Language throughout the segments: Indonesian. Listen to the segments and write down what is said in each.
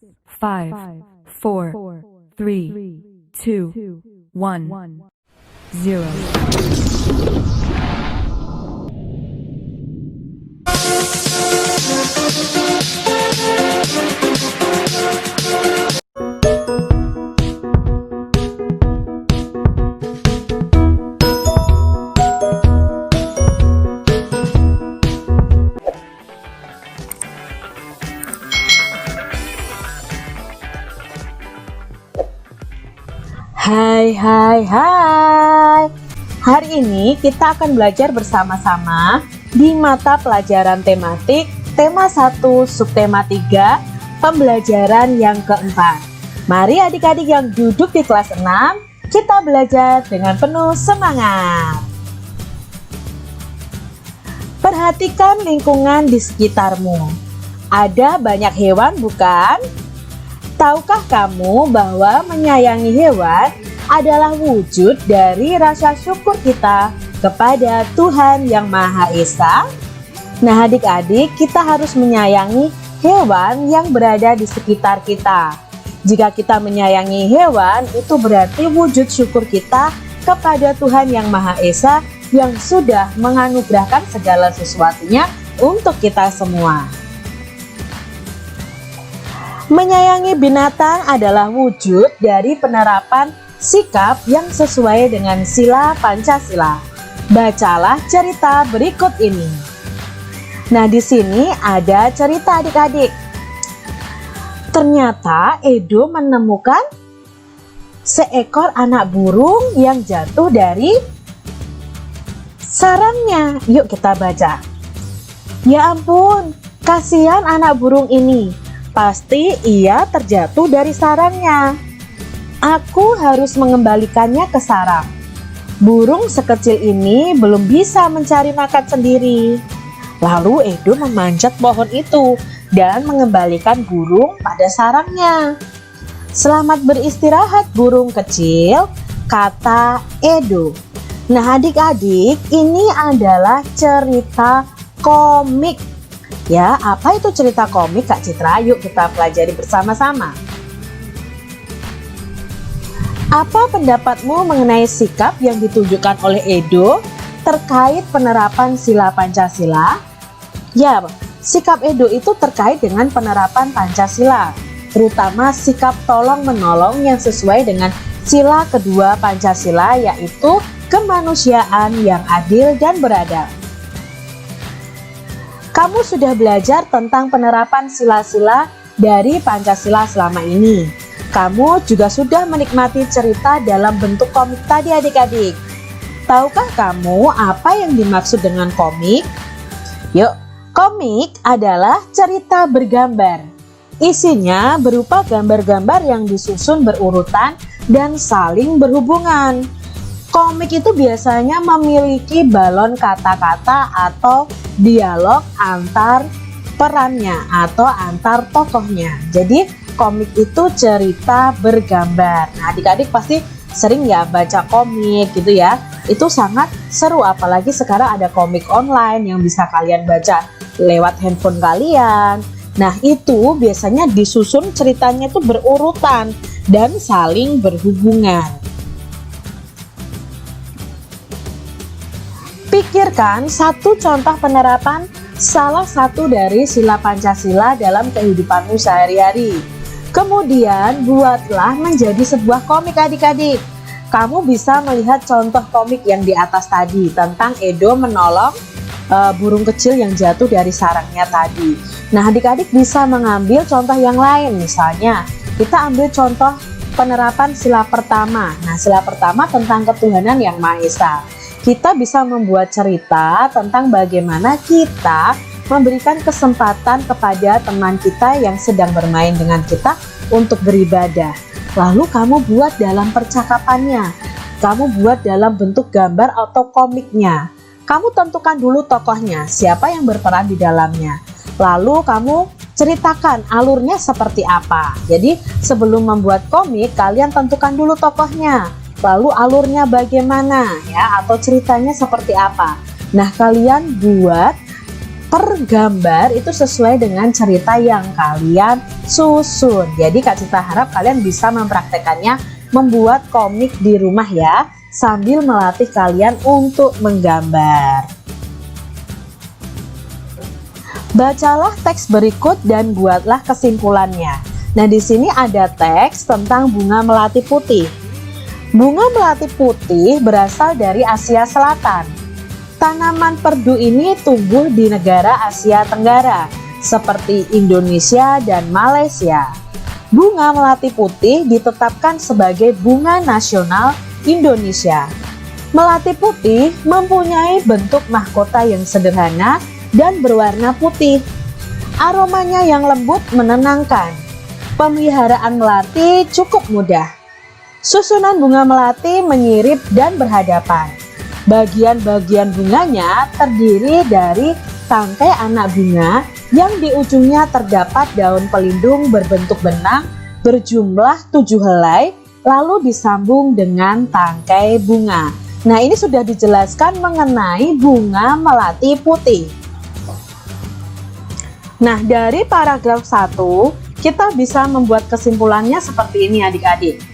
5, 4, 3, 2, 1, 0. Hai. Hari ini kita akan belajar bersama-sama di mata pelajaran tematik tema 1 subtema 3 pembelajaran yang keempat. Mari adik-adik yang duduk di kelas 6 kita belajar dengan penuh semangat. Perhatikan lingkungan di sekitarmu. Ada banyak hewan, bukan? Tahukah kamu bahwa menyayangi hewan adalah wujud dari rasa syukur kita kepada Tuhan Yang Maha Esa? Nah, adik-adik, kita harus menyayangi hewan yang berada di sekitar kita. Jika kita menyayangi hewan, itu berarti wujud syukur kita kepada Tuhan Yang Maha Esa yang sudah menganugerahkan segala sesuatunya untuk kita semua. Menyayangi binatang adalah wujud dari penerapan sikap yang sesuai dengan sila Pancasila. Bacalah cerita berikut ini. Nah, di sini ada cerita adik-adik. Ternyata Edo menemukan seekor anak burung yang jatuh dari sarangnya. Yuk kita baca. Ya ampun, kasihan anak burung ini. Pasti ia terjatuh dari sarangnya. Aku harus mengembalikannya ke sarang. Burung sekecil ini belum bisa mencari makan sendiri. Lalu Edo memanjat pohon itu dan mengembalikan burung pada sarangnya. Selamat beristirahat burung kecil, kata Edo. Nah, adik-adik, ini adalah cerita komik. Ya, apa itu cerita komik, Kak Citra? Yuk kita pelajari bersama-sama. Apa pendapatmu mengenai sikap yang ditunjukkan oleh Edo terkait penerapan sila Pancasila? Ya, sikap Edo itu terkait dengan penerapan Pancasila, terutama sikap tolong-menolong yang sesuai dengan sila kedua Pancasila, yaitu kemanusiaan yang adil dan beradab. Kamu sudah belajar tentang penerapan sila-sila dari Pancasila selama ini. Kamu juga sudah menikmati cerita dalam bentuk komik tadi adik-adik. Tahukah kamu apa yang dimaksud dengan komik? Yuk, komik adalah cerita bergambar. Isinya berupa gambar-gambar yang disusun berurutan dan saling berhubungan. Komik itu biasanya memiliki balon kata-kata atau dialog antar perannya atau antar tokohnya. Jadi komik itu cerita bergambar. Nah, adik-adik pasti sering ya baca komik gitu ya. Itu sangat seru, apalagi sekarang ada komik online yang bisa kalian baca lewat handphone kalian. Nah, itu biasanya disusun ceritanya itu berurutan dan saling berhubungan. Pikirkan satu contoh penerapan salah satu dari sila Pancasila dalam kehidupanmu sehari-hari. Kemudian buatlah menjadi sebuah komik adik-adik. Kamu bisa melihat contoh komik yang di atas tadi tentang Edo menolong burung kecil yang jatuh dari sarangnya tadi. Nah, adik-adik bisa mengambil contoh yang lain. Misalnya kita ambil contoh penerapan sila pertama. Nah, sila pertama tentang ketuhanan yang Maha Esa. Kita bisa membuat cerita tentang bagaimana kita memberikan kesempatan kepada teman kita yang sedang bermain dengan kita untuk beribadah. Lalu kamu buat dalam percakapannya, kamu buat dalam bentuk gambar atau komiknya. Kamu tentukan dulu tokohnya, siapa yang berperan di dalamnya. Lalu kamu ceritakan alurnya seperti apa. Jadi sebelum membuat komik, kalian tentukan dulu tokohnya. Lalu alurnya bagaimana ya, atau ceritanya seperti apa. Nah, kalian buat per gambar itu sesuai dengan cerita yang kalian susun. Jadi Kak Cita harap kalian bisa mempraktekannya, membuat komik di rumah ya, sambil melatih kalian untuk menggambar. Bacalah teks berikut dan buatlah kesimpulannya. Nah, di sini ada teks tentang bunga melati putih. Bunga melati putih berasal dari Asia Selatan. Tanaman perdu ini tumbuh di negara Asia Tenggara seperti Indonesia dan Malaysia. Bunga melati putih ditetapkan sebagai bunga nasional Indonesia. Melati putih mempunyai bentuk mahkota yang sederhana dan berwarna putih. Aromanya yang lembut menenangkan. Pemeliharaan melati cukup mudah. Susunan bunga melati menyirip dan berhadapan. Bagian-bagian bunganya terdiri dari tangkai anak bunga yang di ujungnya terdapat daun pelindung berbentuk benang berjumlah 7 helai, lalu disambung dengan tangkai bunga. Nah, ini sudah dijelaskan mengenai bunga melati putih. Nah, dari paragraf 1 kita bisa membuat kesimpulannya seperti ini adik-adik.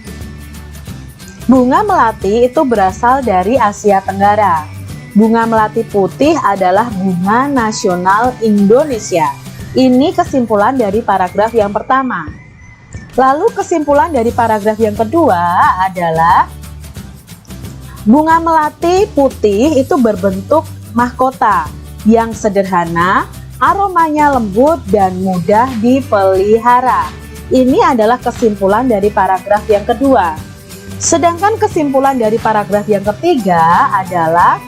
Bunga melati itu berasal dari Asia Tenggara. Bunga melati putih adalah bunga nasional Indonesia. Ini kesimpulan dari paragraf yang pertama. Lalu kesimpulan dari paragraf yang kedua adalah bunga melati putih itu berbentuk mahkota yang sederhana, aromanya lembut dan mudah dipelihara. Ini adalah kesimpulan dari paragraf yang kedua. Sedangkan kesimpulan dari paragraf yang ketiga adalah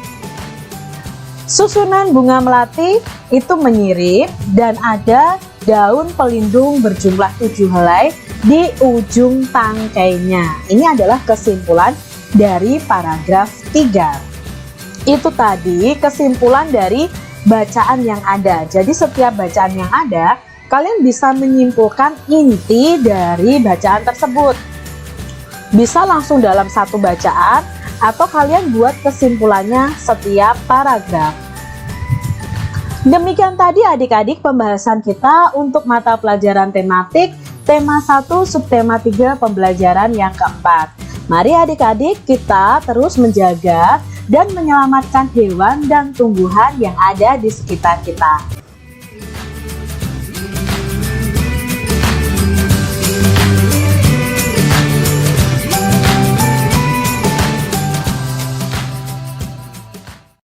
susunan bunga melati itu menyirip dan ada daun pelindung berjumlah 7 helai di ujung tangkainya. Ini adalah kesimpulan dari paragraf 3. Itu tadi kesimpulan dari bacaan yang ada. Jadi setiap bacaan yang ada, kalian bisa menyimpulkan inti dari bacaan tersebut. Bisa langsung dalam satu bacaan atau kalian buat kesimpulannya setiap paragraf. Demikian tadi adik-adik pembahasan kita untuk mata pelajaran tematik tema 1 subtema 3 pembelajaran yang keempat. Mari adik-adik kita terus menjaga dan menyelamatkan hewan dan tumbuhan yang ada di sekitar kita.